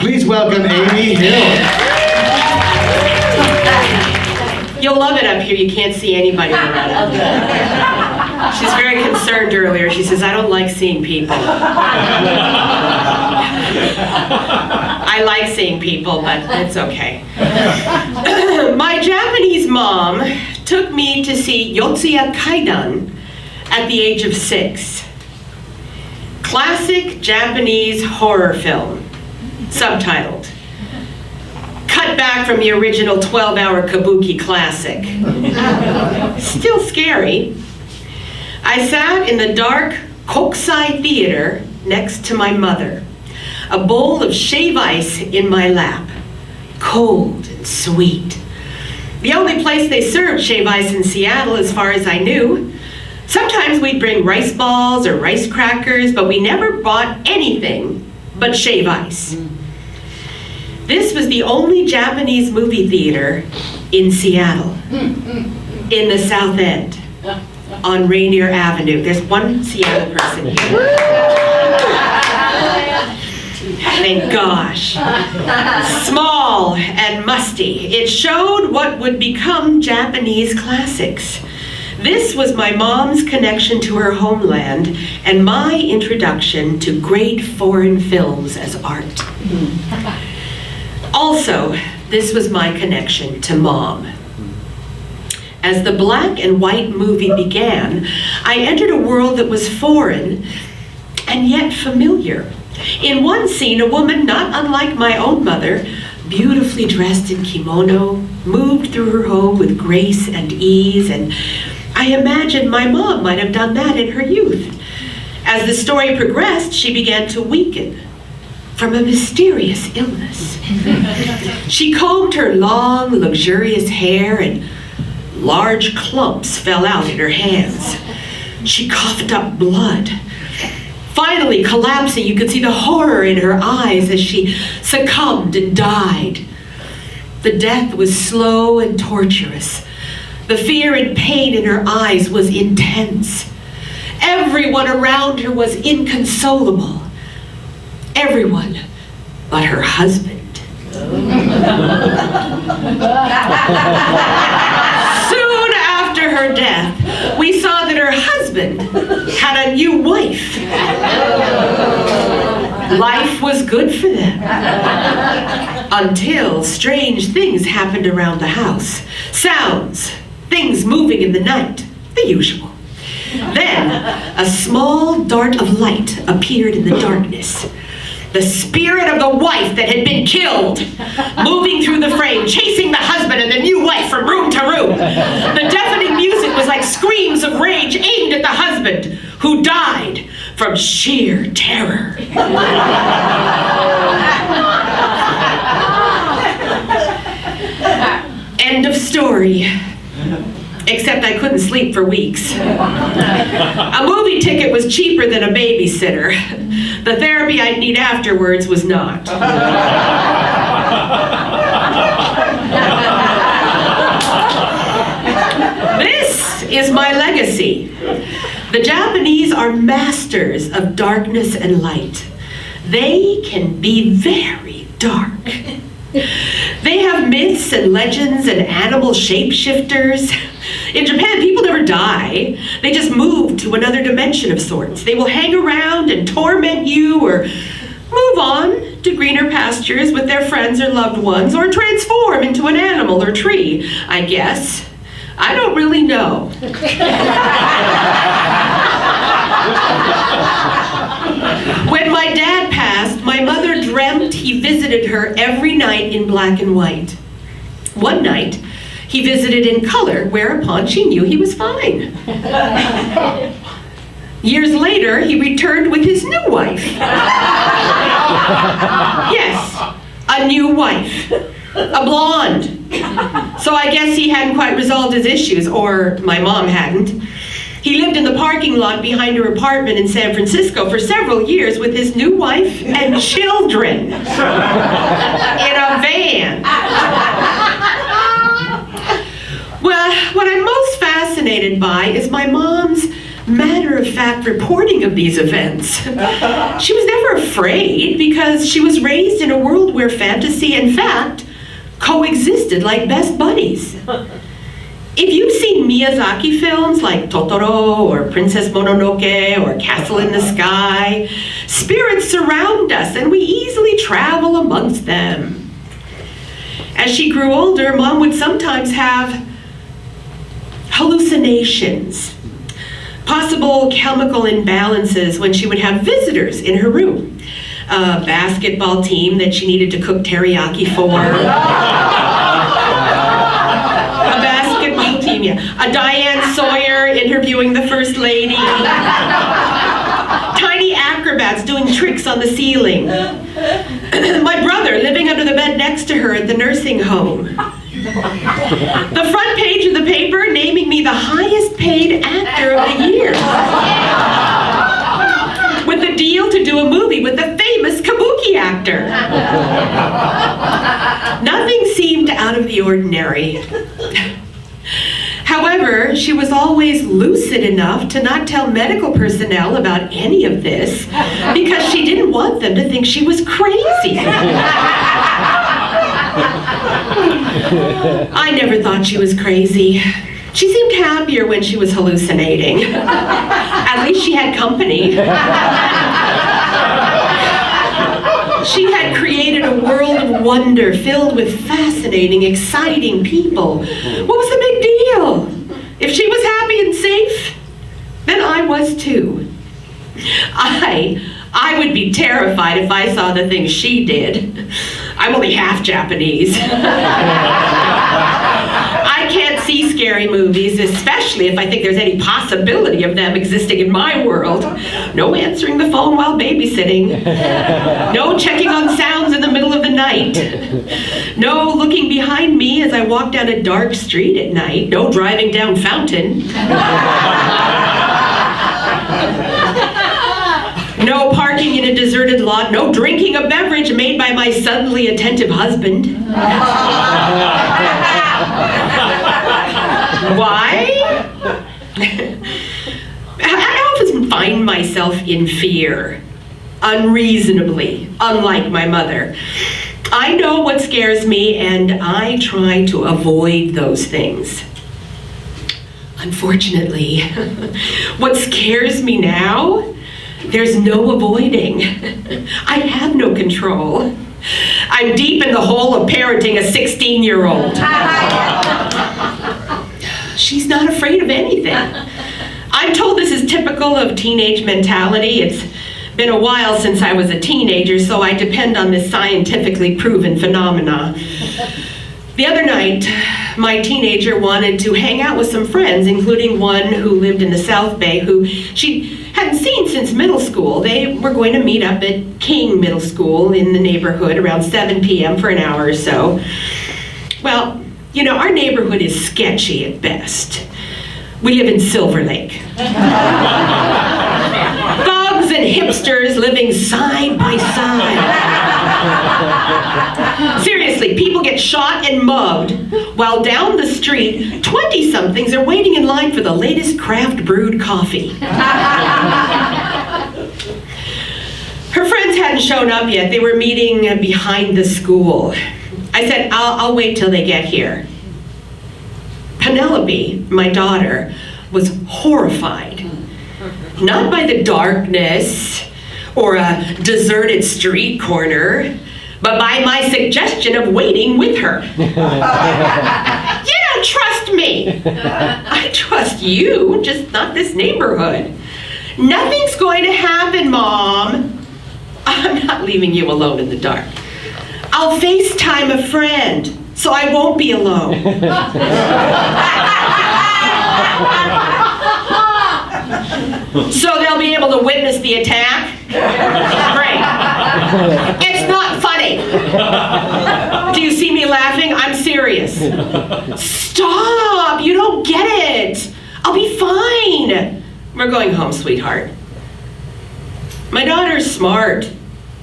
Please welcome Amy Hill. You'll love it up here. You can't see anybody around. She's very concerned earlier. She says, I don't like seeing people. I like seeing people, but it's okay. My Japanese mom took me to see Yotsuya Kaidan at the age of 6. Classic Japanese horror film, subtitled. Cut back from the original 12-hour kabuki classic. Still scary. I sat in the dark Kokusai Theater next to my mother, a bowl of shave ice in my lap, cold and sweet. The only place they served shave ice in Seattle, as far as I knew. Sometimes we'd bring rice balls or rice crackers, but we never bought anything but shave ice. This was the only Japanese movie theater in Seattle, in the South End, on Rainier Avenue. There's one Seattle person here. Thank gosh. Small and musty, it showed what would become Japanese classics. This was my mom's connection to her homeland and my introduction to great foreign films as art. Also, this was my connection to Mom. As the black and white movie began, I entered a world that was foreign and yet familiar. In one scene, a woman not unlike my own mother, beautifully dressed in kimono, moved through her home with grace and ease, and I imagined my mom might have done that in her youth. As the story progressed, she began to weaken from a mysterious illness. She combed her long, luxurious hair, and large clumps fell out in her hands. She coughed up blood. Finally, collapsing, you could see the horror in her eyes as she succumbed and died. The death was slow and torturous. The fear and pain in her eyes was intense. Everyone around her was inconsolable. Everyone but her husband. Soon after her death, we saw that her husband had a new wife. Life was good for them. Until strange things happened around the house. Sounds, things moving in the night, the usual. Then, a small dart of light appeared in the darkness. The spirit of the wife that had been killed, moving through the frame, chasing the husband and the new wife from room to room. The deafening music was like screams of rage aimed at the husband, who died from sheer terror. End of story. Except I couldn't sleep for weeks. A movie ticket was cheaper than a babysitter. The therapy I'd need afterwards was not. This is my legacy. The Japanese are masters of darkness and light. They can be very dark. They have myths and legends and animal shapeshifters. In Japan, people never die. They just move to another dimension of sorts. They will hang around and torment you or move on to greener pastures with their friends or loved ones or transform into an animal or tree, I guess. I don't really know. When my dad passed, my mother dreamt he visited her every night in black and white. One night, he visited in color, whereupon she knew he was fine. Years later, he returned with his new wife. Yes, a new wife. A blonde. So I guess he hadn't quite resolved his issues, or my mom hadn't. He lived in the parking lot behind her apartment in San Francisco for several years with his new wife and children in a van. Well, what I'm most fascinated by is my mom's matter matter-of-fact reporting of these events. She was never afraid because she was raised in a world where fantasy and fact coexisted like best buddies. If you've seen Miyazaki films like Totoro or Princess Mononoke or Castle in the Sky, spirits surround us and we easily travel amongst them. As she grew older, Mom would sometimes have hallucinations, possible chemical imbalances when she would have visitors in her room. A basketball team that she needed to cook teriyaki for. A basketball team, yeah. A Diane Sawyer interviewing the First Lady. Tiny acrobats doing tricks on the ceiling. My brother living under the bed next to her at the nursing home. The front page of the paper naming me the highest paid actor of the year. With a deal to do a movie with the famous kabuki actor. Nothing seemed out of the ordinary. However, she was always lucid enough to not tell medical personnel about any of this because she didn't want them to think she was crazy. I never thought she was crazy. She seemed happier when she was hallucinating. At least she had company. She had created a world of wonder filled with fascinating, exciting people. What was the big deal? If she was happy and safe, then I was too. I would be terrified if I saw the things she did. I'm only half Japanese. I can't see scary movies, especially if I think there's any possibility of them existing in my world. No answering the phone while babysitting. No checking on sounds in the middle of the night. No looking behind me as I walk down a dark street at night. No driving down Fountain. No parking in a deserted lot. No drinking a beverage made by my suddenly attentive husband. Why? I often find myself in fear, unreasonably, unlike my mother. I know what scares me, and I try to avoid those things. Unfortunately, what scares me now, there's no avoiding. I have no control. I'm deep in the hole of parenting a 16-year-old. She's not afraid of anything. I'm told this is typical of teenage mentality. It's been a while since I was a teenager, so I depend on this scientifically proven phenomena. The other night, my teenager wanted to hang out with some friends, including one who lived in the South Bay, who she hadn't seen since middle school. They were going to meet up at King Middle School in the neighborhood around 7 p.m. for an hour or so. Well, you know, our neighborhood is sketchy at best. We live in Silver Lake. Thugs and hipsters living side by side. Seriously, people get shot and mugged, while down the street, 20-somethings are waiting in line for the latest craft brewed coffee. Her friends hadn't shown up yet. They were meeting behind the school. I said, I'll wait till they get here. Penelope, my daughter, was horrified. Not by the darkness or a deserted street corner, but by my suggestion of waiting with her. You don't trust me. I trust you, just not this neighborhood. Nothing's going to happen, Mom. I'm not leaving you alone in the dark. I'll FaceTime a friend, so I won't be alone. So they'll be able to witness the attack? Great. It's not funny. Do you see me laughing? I'm serious. Stop! You don't get it. I'll be fine. We're going home, sweetheart. My daughter's smart.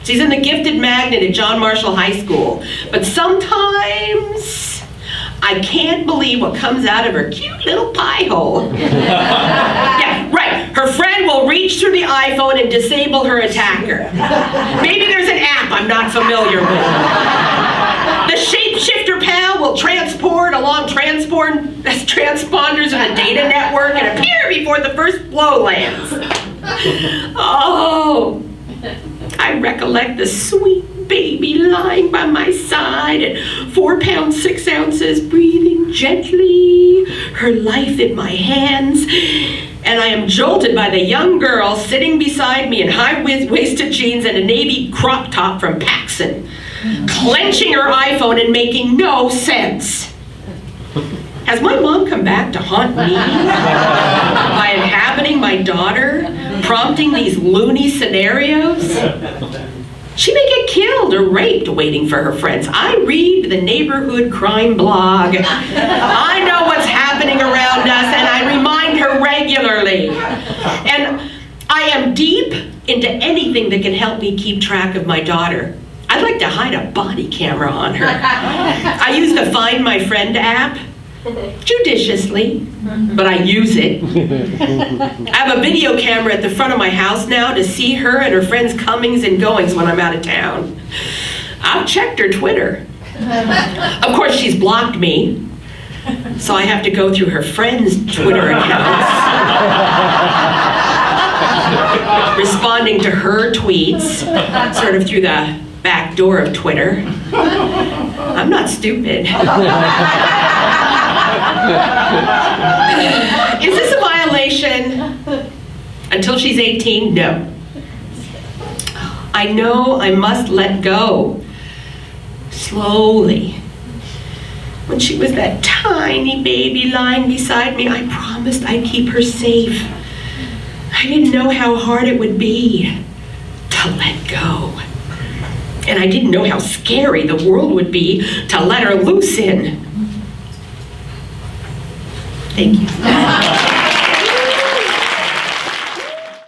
She's in the gifted magnet at John Marshall High School. But sometimes I can't believe what comes out of her cute little pie hole. Yeah, right. Her friend will reach through the iPhone and disable her attacker. Maybe there's an app I'm not familiar with. The shapeshifter pal will transport along transponders in a data network and appear before the first blow lands. Oh, I recollect the sweet baby lying by my side at 4 pounds 6 ounces, breathing gently, her life in my hands. And I am jolted by the young girl sitting beside me in high-waisted jeans and a navy crop top from Paxson, clenching her iPhone and making no sense. Has my mom come back to haunt me by inhabiting my daughter, prompting these loony scenarios? She may get killed or raped waiting for her friends. I read the neighborhood crime blog. I know what's happening around us, and I remind her regularly. And I am deep into anything that can help me keep track of my daughter. I'd like to hide a body camera on her. I use the Find My Friend app. Judiciously, but I use it. I have a video camera at the front of my house now to see her and her friends' comings and goings when I'm out of town. I've checked her Twitter. Of course, she's blocked me, so I have to go through her friends' Twitter accounts, responding to her tweets, sort of through the back door of Twitter. I'm not stupid. Is this a violation? Until she's 18, no. I know I must let go. Slowly. When she was that tiny baby lying beside me, I promised I'd keep her safe. I didn't know how hard it would be to let go. And I didn't know how scary the world would be to let her loose in. Thank you.